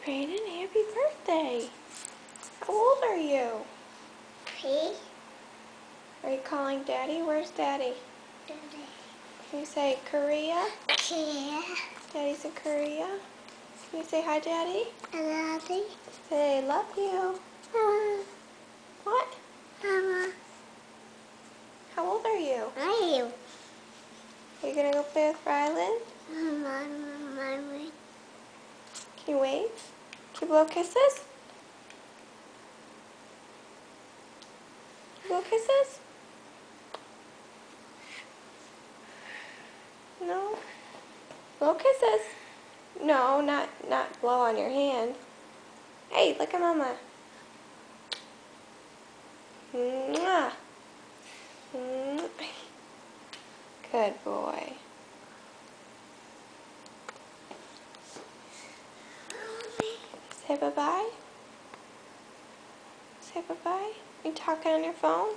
Brandon, happy birthday. How old are you? 3. Are you calling Daddy? Where's Daddy? Daddy. Can you say Korea? Here. Daddy's in Korea. Can you say hi, Daddy? Daddy. Say, love you. Mama. What? Mama. How old are you? Are you? Are you going to go play with Rylan? Mama. Can you wave? Can you blow kisses? Blow kisses? No? Blow kisses? No, not blow on your hand. Hey, look at Mama. Mwah. Mwah. Good boy. Say bye-bye. Say bye-bye. Are you talking on your phone?